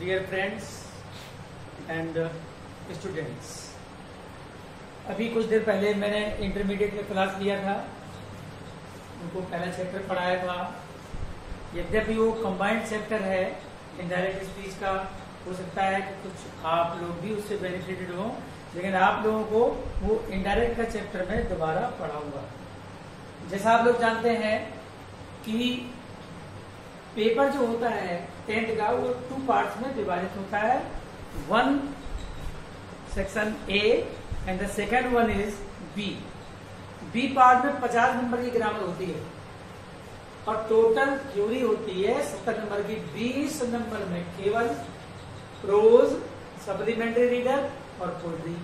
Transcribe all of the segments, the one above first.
Dear friends and students, अभी कुछ देर पहले मैंने इंटरमीडिएट में क्लास लिया था, उनको पहला चैप्टर पढ़ाया था। यद्यपि वो कंबाइंड चैप्टर है इनडायरेक्ट स्पीच का, हो सकता है कि कुछ आप लोग भी उससे बेनिफिटेड हो, लेकिन आप लोगों को वो इनडायरेक्ट का चैप्टर में दोबारा पढ़ाऊंगा। जैसा आप लोग जानते हैं कि पेपर जो होता है 10th का, वो 2 पार्ट्स में विभाजित होता है। One section A and the second one is B. B part में 50 नंबर की ग्रामर होती है और टोटल थ्योरी होती है 70 नंबर की। 20 नंबर में केवल प्रोज, सप्लीमेंट्री रीडर और पोएट्री,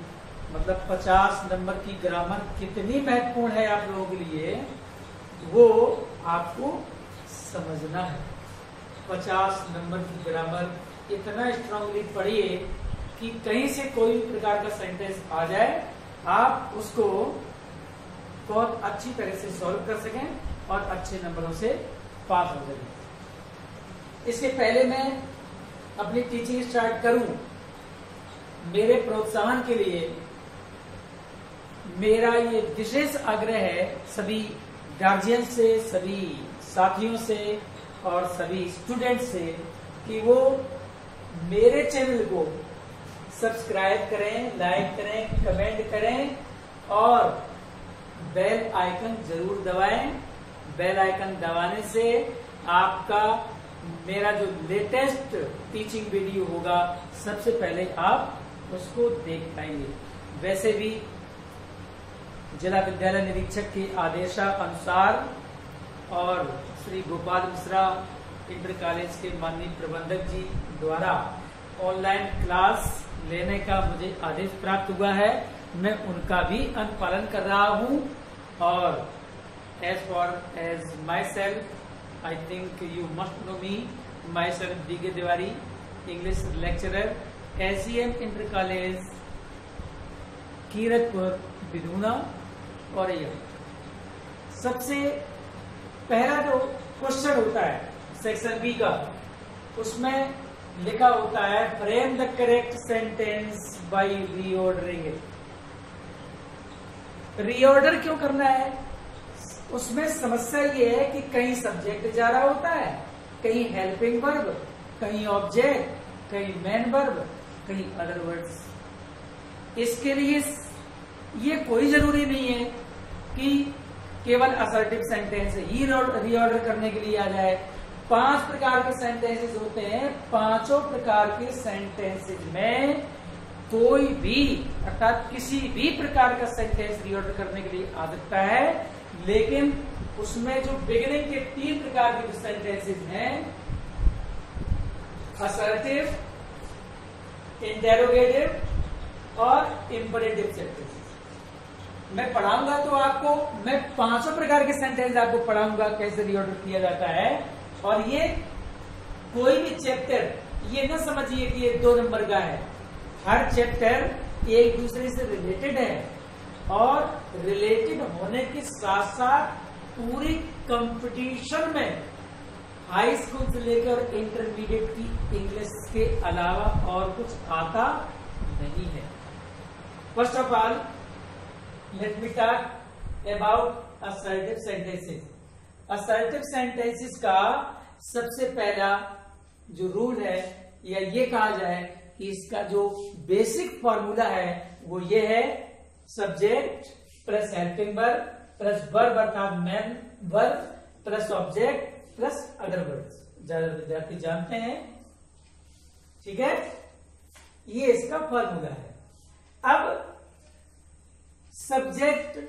मतलब 50 नंबर की ग्रामर कितनी महत्वपूर्ण है आप लोगों के लिए, वो आपको समझना है। 50 नंबर की ग्रामर इतना स्ट्रांगली पढ़िए कि कहीं से कोई प्रकार का सेंटेंस आ जाए, आप उसको बहुत अच्छी तरह से सॉल्व कर सकें और अच्छे नंबरों से पास हो सकें। इसके पहले मैं अपनी टीचिंग स्टार्ट करूं, मेरे प्रोत्साहन के लिए मेरा ये विशेष आग्रह है सभी गार्जियन से, सभी साथियों से और सभी स्टूडेंट से कि वो मेरे चैनल को सब्सक्राइब करें, लाइक करें, कमेंट करें और बेल आइकन जरूर दबाएं। बेल आइकन दबाने से आपका मेरा जो लेटेस्ट टीचिंग वीडियो होगा सबसे पहले आप उसको देख पाएंगे। वैसे भी जिला विद्यालय निरीक्षक के आदेशानुसार और श्री गोपाल मिश्रा इंटर कॉलेज के माननीय प्रबंधक जी द्वारा ऑनलाइन क्लास लेने का मुझे आदेश प्राप्त हुआ है। मैं उनका भी अनुपालन कर रहा हूं और as for as myself, I think you must know me, myself D K Tiwari, English lecturer, SEM inter college, Kiratpur, Bidhuna और सबसे पहला जो क्वेश्चन होता है सेक्शन बी का, उसमें लिखा होता है frame the correct sentence by reordering it. Reorder क्यों करना है? उसमें समस्या ये है कि कहीं सब्जेक्ट जा रहा होता है, कहीं हेल्पिंग वर्ब, कहीं ऑब्जेक्ट, कहीं मेन वर्ब, कहीं अदर वर्ड्स। इसके लिए ये कोई जरूरी नहीं है कि केवल असर्टिव सेंटेंस ही रीऑर्डर करने के लिए आ जाए। 5 प्रकार के सेंटेंसेस होते हैं, 5 प्रकार के सेंटेंसेस में कोई भी अर्थात किसी भी प्रकार का सेंटेंस रीऑर्डर करने के लिए आ सकता है, लेकिन उसमें जो बिगिनिंग के 3 प्रकार के सेंटेंसेस हैं, असर्टिव, इंटेरोगेटिव और इंपरेटिव सेंटेंसेस, मैं पढ़ाऊंगा तो आपको, मैं 5 प्रकार के सेंटेंस आपको पढ़ाऊंगा कैसे रीऑर्डर किया जाता है। और ये कोई भी चैप्टर ये ना समझिए कि ये 2 नंबर का है। हर चैप्टर एक दूसरे से रिलेटेड है और रिलेटेड होने के साथ साथ पूरी कंपटीशन में हाई स्कूल से लेकर इंटरमीडिएट की इंग्लिश के अलावा और कुछ आता नहीं है। First of all let me talk about assertive sentences. Assertive sentences का सबसे पहला जो रूल है, या ये कहा जाए कि इसका जो बेसिक फॉर्मूला है वो ये है, subject plus helping verb plus verb अर्थात main verb plus object plus other words. ज्यादा विद्यार्थी जानते हैं, ठीक है, ये इसका फॉर्मूला है। अब सब्जेक्ट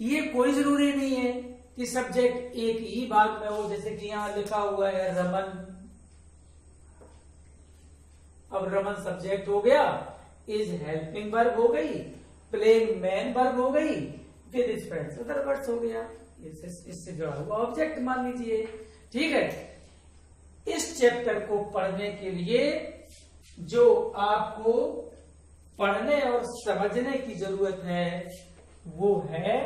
ये कोई जरूरी नहीं है कि सब्जेक्ट एक ही भाग में हो, जैसे कि यहां लिखा हुआ है रमन। अब रमन सब्जेक्ट हो गया, इज हेल्पिंग वर्ब हो गई, प्लेइंग मेन वर्ब हो गई, with his friends other words हो गया, इससे जुड़ा हुआ ऑब्जेक्ट मान लीजिए, ठीक है। इस चैप्टर को पढ़ने के लिए जो आपको पढ़ने और समझने की जरूरत है वो है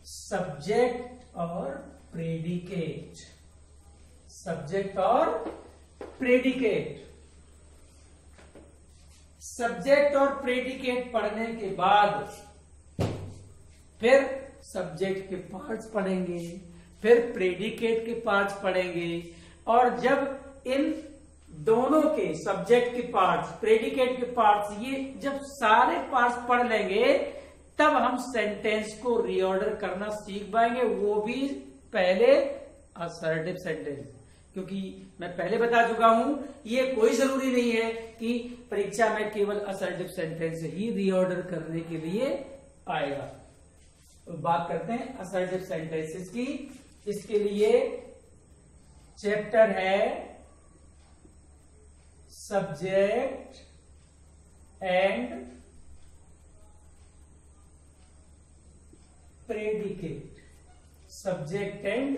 सब्जेक्ट और प्रेडिकेट। सब्जेक्ट और प्रेडिकेट। सब्जेक्ट और प्रेडिकेट पढ़ने के बाद फिर सब्जेक्ट के पार्ट्स पढ़ेंगे, फिर प्रेडिकेट के पार्ट्स पढ़ेंगे, और जब इन दोनों के सब्जेक्ट के पार्ट्स, प्रेडिकेट के पार्ट्स, ये जब सारे पार्ट्स पढ़ लेंगे तब हम सेंटेंस को रीऑर्डर करना सीख पाएंगे, वो भी पहले असर्टिव सेंटेंस। क्योंकि मैं पहले बता चुका हूं, ये कोई जरूरी नहीं है कि परीक्षा में केवल असर्टिव सेंटेंस ही रीऑर्डर करने के लिए आएगा। तो बात करते हैं असर्टिव सेंटेंसेस की। इसके लिए चैप्टर है subject and predicate. Subject and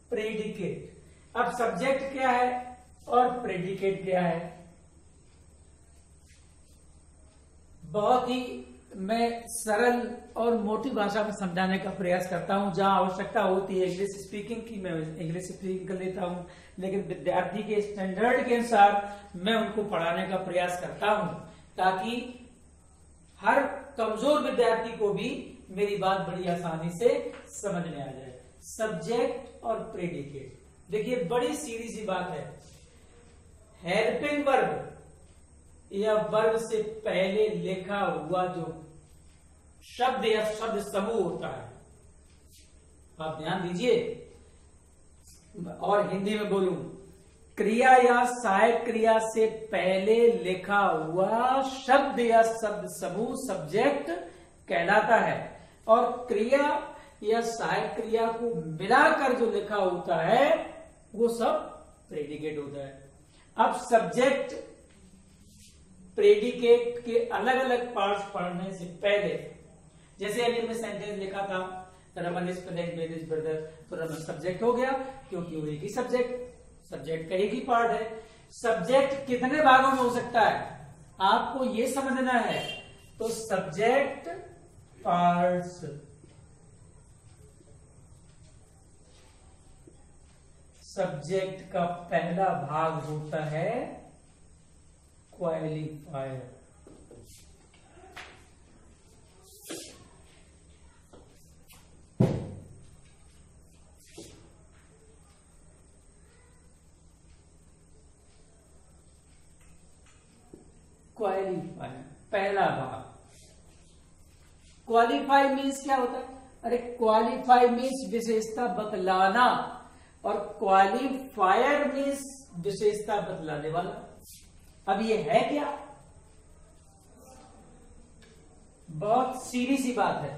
predicate. अब सब्जेक्ट क्या है और प्रेडिकेट क्या है, बहुत ही मैं सरल और मोटी भाषा में समझाने का प्रयास करता हूं। जहां आवश्यकता होती है इंग्लिश स्पीकिंग की, मैं इंग्लिश स्पीकिंग कर लेता हूं, लेकिन विद्यार्थी के स्टैंडर्ड के अनुसार मैं उनको पढ़ाने का प्रयास करता हूं, ताकि हर कमजोर विद्यार्थी को भी मेरी बात बड़ी आसानी से समझ में आ जाए। सब्जेक्ट और प्रेडिकेट, देखिए बड़ी सीधी सी बात है। हेल्पिंग वर्ब या वर्ब से पहले लिखा हुआ जो शब्द या शब्द समूह होता है, आप ध्यान दीजिए और हिंदी में बोलूं, क्रिया या सहायक क्रिया से पहले लिखा हुआ शब्द या शब्द समूह सब्जेक्ट कहलाता है, और क्रिया या सहायक क्रिया को मिलाकर जो लिखा होता है वो सब प्रेडिकेट होता है। अब सब्जेक्ट प्रेडिकेट के अलग अलग पार्ट्स पढ़ने से पहले, जैसे अभी मैं सेंटेंस लिखा था Raman is playing with his brother, तो रमन सब्जेक्ट हो गया क्योंकि वो एक ही सब्जेक्ट का एक ही पार्ट है। सब्जेक्ट कितने भागों में हो सकता है आपको ये समझना है, तो सब्जेक्ट पार्ट्स, सब्जेक्ट का पहला भाग होता है क्वालिफायर। क्वालिफायर पहला भाग। क्वालिफाई मीन्स क्या होता है? अरे क्वालिफाई मीन्स विशेषता बतलाना, और क्वालिफायर मीन्स विशेषता बतलाने वाला। अब ये है क्या? बहुत सीधी सी बात है।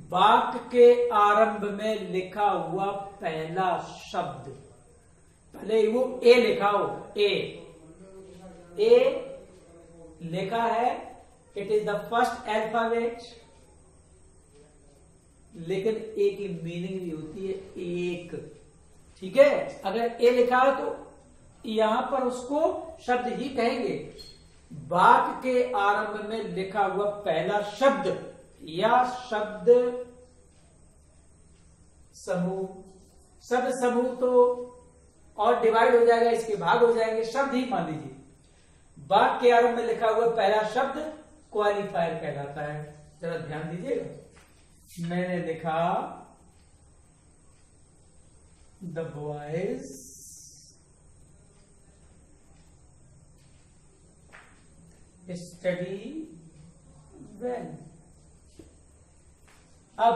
वाक्य के आरंभ में लिखा हुआ पहला शब्द, पहले वो ए लिखा हो, ए लिखा है, it is the first alphabet, लेकिन ए की मीनिंग भी होती है एक, ठीक है। अगर ए लिखा है तो यहां पर उसको शब्द ही कहेंगे। वाक्य के आरंभ में लिखा हुआ पहला शब्द या शब्द समूह, शब्द समूह तो और डिवाइड हो जाएगा, इसके भाग हो जाएंगे, शब्द ही मान लीजिए। वाक्य के आरंभ में लिखा हुआ पहला शब्द क्वालिफायर कहलाता है। जरा ध्यान दीजिएगा, मैंने लिखा द बॉयज स्टडी वेल। अब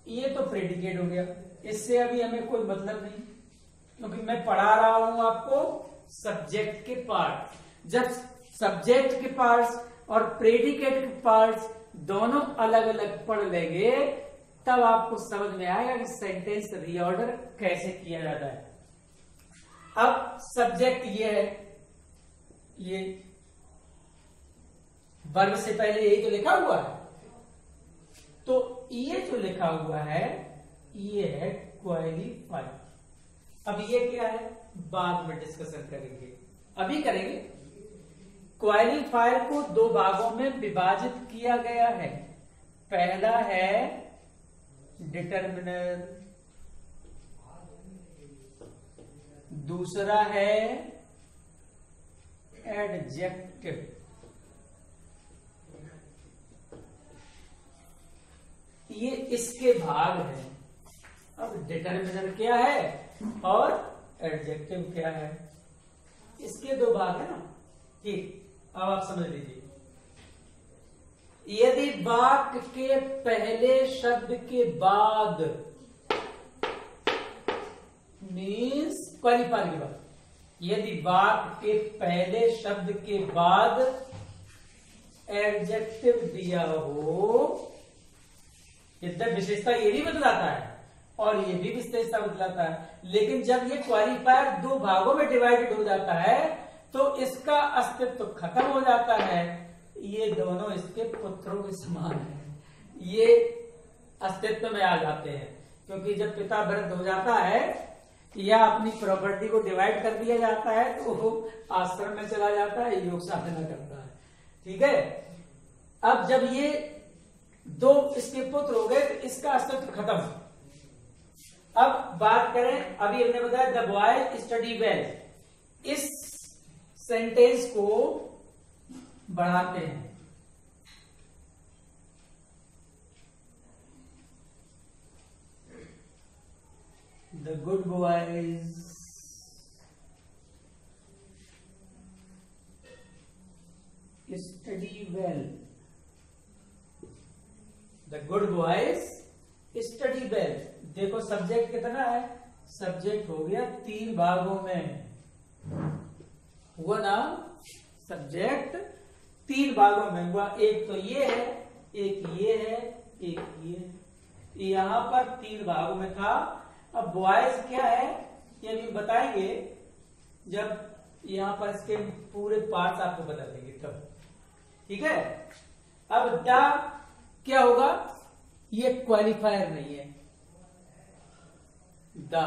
ये तो प्रेडिकेट हो गया, इससे अभी हमें कोई मतलब नहीं, क्योंकि मैं पढ़ा रहा हूं आपको सब्जेक्ट के पार्ट। जब सब्जेक्ट के पार्ट्स और प्रेडिकेट के पार्ट्स दोनों अलग अलग पढ़ लेंगे, तब आपको समझ में आएगा कि सेंटेंस रीऑर्डर कैसे किया जाता है। अब सब्जेक्ट ये है, ये वर्ब से पहले यही तो लिखा हुआ है, तो ये जो लिखा हुआ है ये है क्वालिफाई। अब ये क्या है बाद में डिस्कशन करेंगे, अभी करेंगे। क्वालिफायर को दो भागों में विभाजित किया गया है। पहला है डिटर्मिनर, दूसरा है एडजेक्टिव। ये इसके भाग है। अब डिटर्मिनर क्या है और एडजेक्टिव क्या है, इसके दो भाग है ना। ठीक, अब आप समझ लीजिए। यदि वाक्य के पहले शब्द के बाद मीन्स क्वालिफायर के बाद, यदि वाक्य के पहले शब्द के बाद एडजेक्टिव दिया हो, यद्यप विशेषता ये भी बतलाता है और ये भी विशेषता बतलाता है, लेकिन जब ये क्वालिफायर दो भागों में डिवाइडेड हो जाता है तो इसका अस्तित्व खत्म हो जाता है। ये दोनों इसके पुत्रों के समान है, ये अस्तित्व में आ जाते हैं, क्योंकि जब पिता वृद्ध हो जाता है या अपनी प्रॉपर्टी को डिवाइड कर दिया जाता है तो वो आश्रम में चला जाता है, योग साधना करता है। ठीक है, अब जब ये दो इसके पुत्र हो गए तो इसका अस्तित्व खत्म। अब बात करें, अभी हमने बताया द बॉय स्टडी वेल, इस सेंटेंस को बढ़ाते हैं। The good boys study well, the good boys study well. देखो सब्जेक्ट कितना है, सब्जेक्ट हो गया 3 भागों में, हुआ ना, सब्जेक्ट 3 भागों में हुआ। एक तो ये है, एक ये है, एक ये है। यहां पर 3 भागों में था। अब बॉयज क्या है ये भी बताएंगे जब यहां पर इसके पूरे पार्ट्स आपको बता देंगे तब। ठीक है, अब द क्या होगा, ये क्वालिफायर नहीं है, द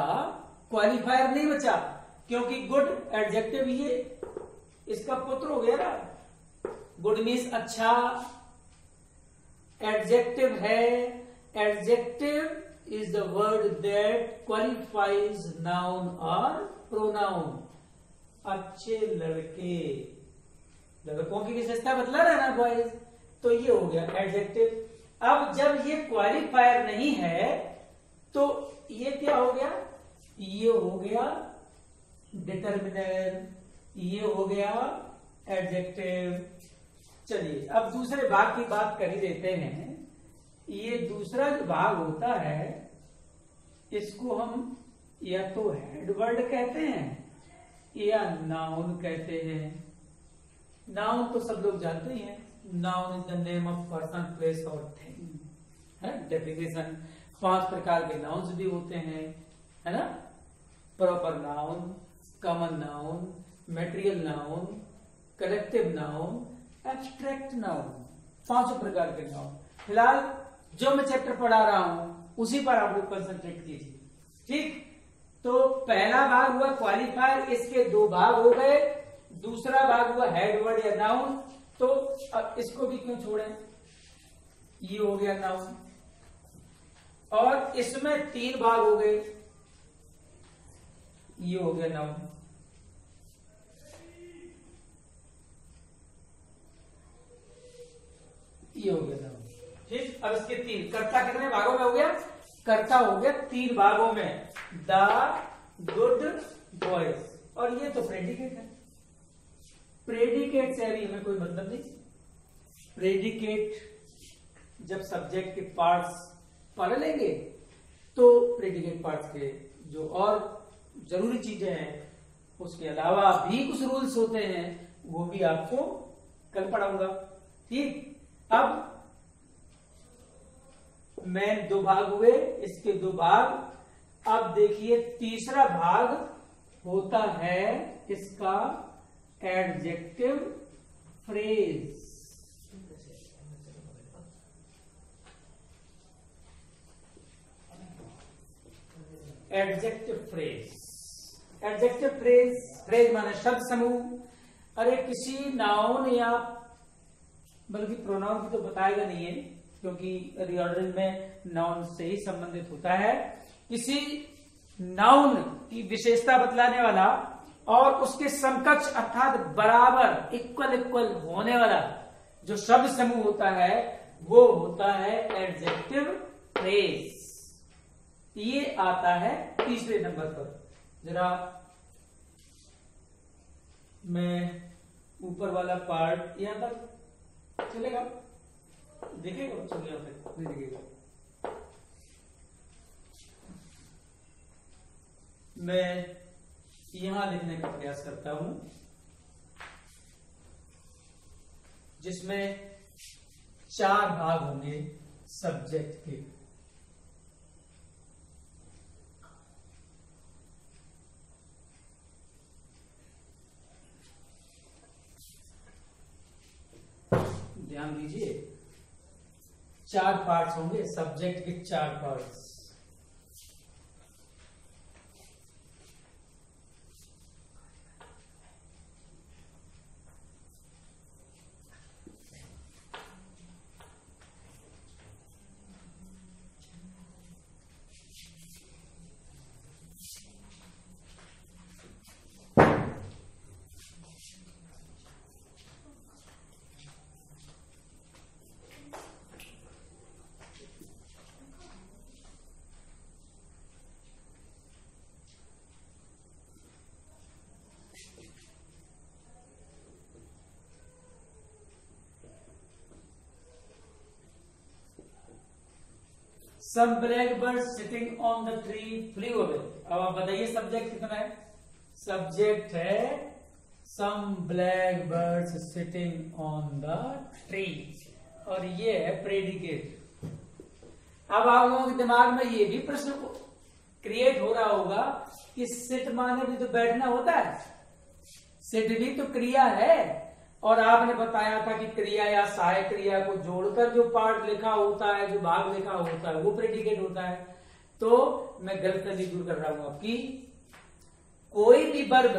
क्वालिफायर नहीं बचा, क्योंकि गुड एडजेक्टिव ये इसका पुत्र हो गया ना। गुड मीन्स अच्छा, एडजेक्टिव है, adjective is the word that qualifies noun और प्रोनाउन। अच्छे लड़के, लड़कों की विशेषता बतला रहा है ना बॉयज, तो ये हो गया एडजेक्टिव। अब जब ये क्वालिफायर नहीं है तो ये क्या हो गया, ये हो गया डिटर्मिनर, ये हो गया एडजेक्टिव। चलिए अब दूसरे भाग की बात कर ही देते हैं। ये दूसरा जो भाग होता है इसको हम या तो हेड वर्ड कहते हैं या नाउन कहते हैं। नाउन तो सब लोग जानते ही हैं, noun is the name of person, place और थिंग, है डेफिनेशन। 5 प्रकार के नाउन्स भी होते हैं, है ना, proper noun, common noun, material noun, collective noun, abstract noun, 5 प्रकार के नाउन। फिलहाल जो मैं चैप्टर पढ़ा रहा हूं उसी पर आप लोग कंसंट्रेट कीजिए। ठीक, तो पहला भाग हुआ क्वालिफायर, इसके 2 भाग हो गए। दूसरा भाग हुआ हेड वर्ड या नाउन, तो अब इसको भी क्यों छोड़ें, ये हो गया नाउन। और इसमें 3 भाग हो गए, ये हो गया नाउन। ये हो गया नाउन। ठीक, अब इसके 3 कर्ता कितने भागों में हो गया, कर्ता हो गया 3 भागों में, द गुड बॉयज। और ये तो प्रेडिकेट है, प्रेडिकेट से अभी हमें कोई मतलब नहीं। प्रेडिकेट जब सब्जेक्ट के पार्ट्स पढ़ लेंगे तो प्रेडिकेट पार्ट्स के जो और जरूरी चीजें हैं उसके अलावा भी कुछ रूल्स होते हैं वो भी आपको कल पढ़ाऊंगा। ठीक, अब मेन 2 भाग हुए, इसके 2 भाग। अब देखिए तीसरा भाग होता है इसका adjective phrase. Adjective phrase, adjective phrase, phrase माने शब्द समूह। अरे किसी नाउन या बल्कि प्रोनाउन की तो बताएगा नहीं है, क्योंकि रीऑर्डरिंग में नाउन से ही संबंधित होता है। किसी नाउन की विशेषता बतलाने वाला और उसके समकक्ष अर्थात बराबर इक्वल इक्वल होने वाला जो शब्द समूह होता है वो होता है एडजेक्टिव फ्रेज। ये आता है तीसरे नंबर पर। जरा मैं ऊपर वाला पार्ट यहां तक चलेगा, दिखेगा? चलिए नहीं दिखेगा। मैं यहां लिखने का प्रयास करता हूं जिसमें 4 भाग होंगे सब्जेक्ट के। ध्यान दीजिए, 4 पार्ट्स होंगे सब्जेक्ट के, 4 parts. Some blackbirds sitting on the tree flew away। अब आप बताइए सब्जेक्ट कितना है? सब्जेक्ट है some blackbirds sitting on the tree और ये है प्रेडिकेट। अब आप लोगों के दिमाग में ये भी प्रश्न क्रिएट हो रहा होगा कि सिट माने भी तो बैठना होता है, सिट भी तो क्रिया है, और आपने बताया था कि क्रिया या सहायक क्रिया को जोड़कर जो पार्ट लिखा होता है, जो भाग लिखा होता है वो प्रेडिकेट होता है। तो मैं गलती दूर कर रहा हूं आपकी। कोई भी वर्ब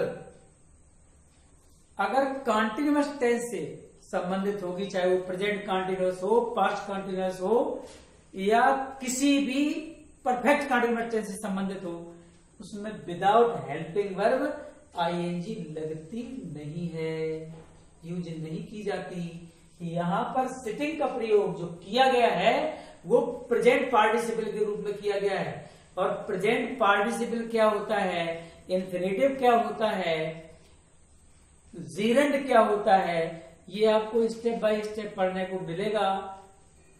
अगर कॉन्टिन्यूअस टेंस से संबंधित होगी, चाहे वो प्रेजेंट कॉन्टिन्यूअस हो, पास्ट कॉन्टिन्यूअस हो या किसी भी परफेक्ट कॉन्टिन्यूअस टेंस से संबंधित हो, उसमें विदाउट हेल्पिंग वर्ब आईएनजी लगती नहीं है, यूज नहीं की जाती। यहां पर सिटिंग का प्रयोग जो किया गया है वो प्रेजेंट पार्टिसिपल के रूप में किया गया है। और प्रेजेंट पार्टिसिपल क्या होता है, इंफिनिटिव क्या होता है, जीरेंड क्या होता है, ये आपको स्टेप बाय स्टेप पढ़ने को मिलेगा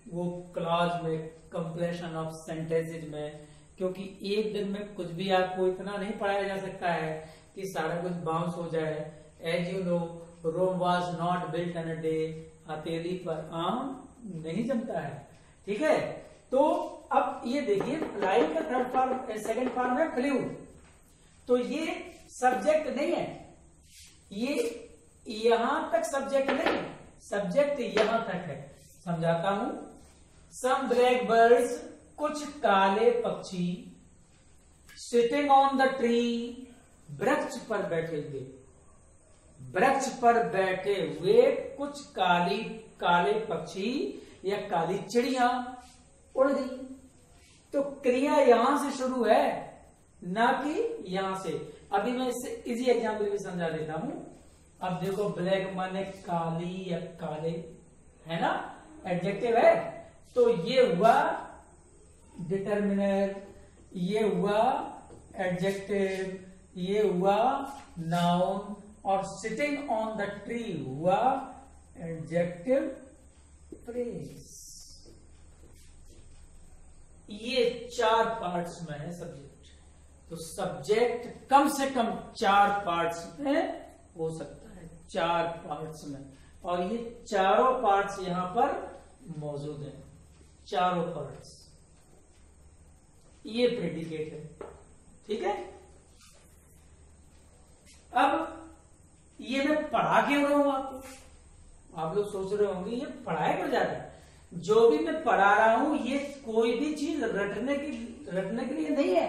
वो क्लॉज में, कंप्लीशन ऑफ सेंटेंसेज में। क्योंकि एक दिन में कुछ भी आपको इतना नहीं पढ़ाया जा सकता है कि सारा कुछ बाउंस हो जाए। As you know, Rome was not built in a day, हथेली पर आम नहीं जमता है। ठीक है, तो अब ये देखिए फ्लाइंग का थर्ड फॉर्म, सेकंड फॉर्म है फ्लू। तो ये सब्जेक्ट नहीं है, ये यहां तक सब्जेक्ट नहीं है, सब्जेक्ट यहां तक है। समझाता हूं। सम ब्लैक बर्ड्स, कुछ काले पक्षी, सिटिंग ऑन द ट्री, वृक्ष पर बैठे हुए, वृक्ष पर बैठे हुए कुछ काले पक्षी या काली चिड़िया उड़ गई। तो क्रिया यहां से शुरू है ना कि यहां से। अभी मैं इससे इजी एग्जाम्पल भी समझा देता हूं। अब देखो, ब्लैक माने काली या काले, है ना, एडजेक्टिव है। तो ये हुआ डिटर्मिनर, ये हुआ एडजेक्टिव, ये हुआ नाउन, और सिटिंग ऑन द ट्री हुआ एडजेक्टिव फ्रेज। ये 4 पार्ट्स में है सब्जेक्ट। तो सब्जेक्ट कम से कम 4 पार्ट्स में हो सकता है, 4 पार्ट्स में, और ये चारों पार्ट्स यहां पर मौजूद हैं, चारों पार्ट्स। ये प्रेडिकेट है। ठीक है, अब ये मैं पढ़ा क्यों रहा हूं आपको? आप लोग सोच रहे होंगे ये पढ़ाया क्यों जा रहा है? जो भी मैं पढ़ा रहा हूं ये कोई भी चीज रटने के लिए नहीं है,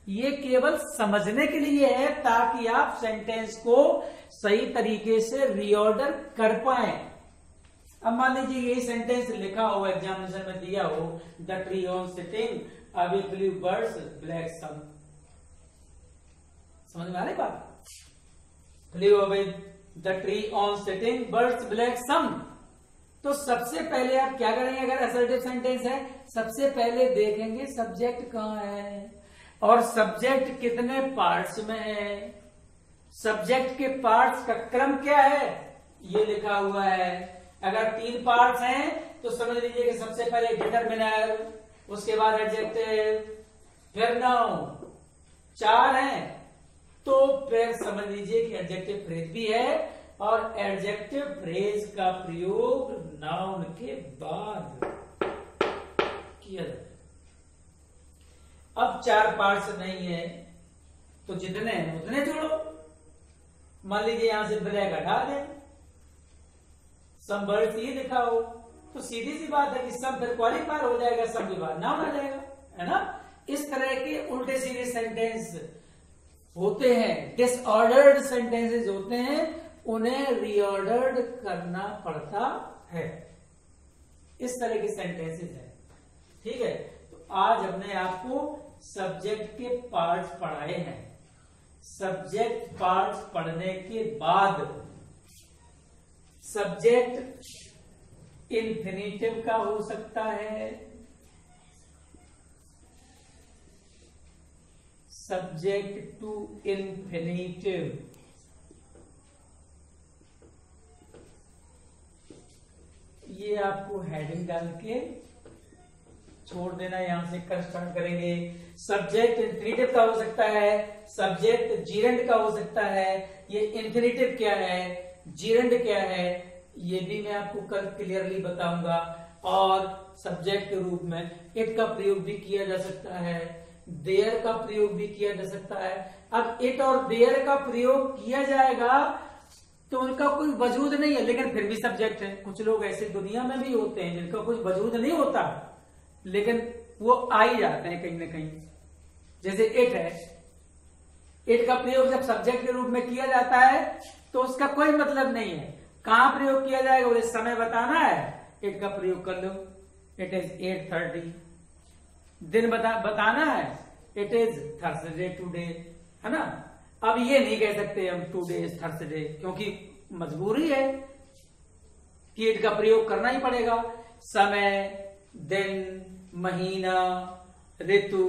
ये केवल समझने के लिए है, ताकि आप सेंटेंस को सही तरीके से रीऑर्डर कर पाए। अब मान लीजिए यही सेंटेंस लिखा हो, एग्जामिनेशन में दिया हो, the tree on sitting away blue birds black sun. समझ में आ रही बात? Live with the tree on sitting birds black some. तो सबसे पहले आप क्या करेंगे, अगर असर्टिव सेंटेंस है सबसे पहले देखेंगे सब्जेक्ट कहाँ है और सब्जेक्ट कितने पार्ट्स में है, सब्जेक्ट के पार्ट्स का क्रम क्या है ये लिखा हुआ है। अगर 3 पार्ट्स हैं तो समझ लीजिए कि सबसे पहले डिटरमिनर, उसके बाद एडजेक्टिव, फिर नाउन। 4 हैं तो फिर समझ लीजिए कि एडजेक्टिव फ्रेज भी है और एडजेक्टिव फ्रेज का प्रयोग नाउन के बाद किया जाता है। अब 4 पार्ट्स नहीं है तो जितने हैं उतने जोड़ो। मान लीजिए यहां से ब्लैक हटा दें, सम बर्ड्स ये लिखा हो तो सीधी सी बात है कि सम फिर क्वालिफायर हो जाएगा, सम के बाद नाउन आ जाएगा, है ना। इस तरह के उल्टे सीधे सेंटेंस होते हैं, डिसऑर्डर्ड सेंटेंसेस होते हैं, उन्हें रीऑर्डर्ड करना पड़ता है। इस तरह के सेंटेंसेस है, ठीक है। तो आज हमने आपको सब्जेक्ट के पार्ट्स पढ़ाए हैं। सब्जेक्ट पार्ट्स पढ़ने के बाद सब्जेक्ट इन्फिनिटिव का हो सकता है, सब्जेक्ट टू इन्फिनिटिव, ये आपको हेडिंग डाल के छोड़ देना, यहां से कल स्टार्ट करेंगे। सब्जेक्ट इन्फिनिटिव का हो सकता है, सब्जेक्ट जीरेंड का हो सकता है। ये इन्फिनिटिव क्या है, जीरेंड क्या है, ये भी मैं आपको कल क्लियरली बताऊंगा। और सब्जेक्ट के रूप में इट का प्रयोग भी किया जा सकता है, देयर का प्रयोग भी किया जा सकता है। अब इट और देयर का प्रयोग किया जाएगा तो उनका कोई वजूद नहीं है लेकिन फिर भी सब्जेक्ट है। कुछ लोग ऐसे दुनिया में भी होते हैं जिनका कोई वजूद नहीं होता लेकिन वो आ ही जाते हैं कहीं ना कहीं। जैसे इट है, इट का प्रयोग जब सब्जेक्ट के रूप में किया जाता है तो उसका कोई मतलब नहीं है। कहां प्रयोग किया जाएगा, उसे समय बताना है, इट का प्रयोग कर लो, इट इज 8:30। दिन बताना है, इट इज थर्सडे टुडे, है ना। अब ये नहीं कह सकते हम टुडे इज थर्सडे, क्योंकि मजबूरी है कि इट का प्रयोग करना ही पड़ेगा। समय, दिन, महीना, ऋतु,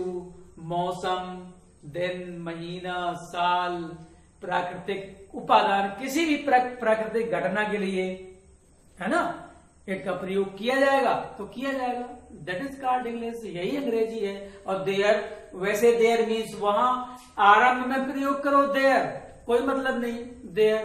मौसम, दिन, महीना, साल, प्राकृतिक उपादान, किसी भी प्राकृतिक घटना के लिए, है ना, इट का प्रयोग किया जाएगा तो किया जाएगा। दैट इज कॉल्ड इंग्लिश, यही अंग्रेजी है। और देयर, वैसे देयर मीन्स वहां आरंभ में प्रयोग करो देयर, कोई मतलब नहीं देयर।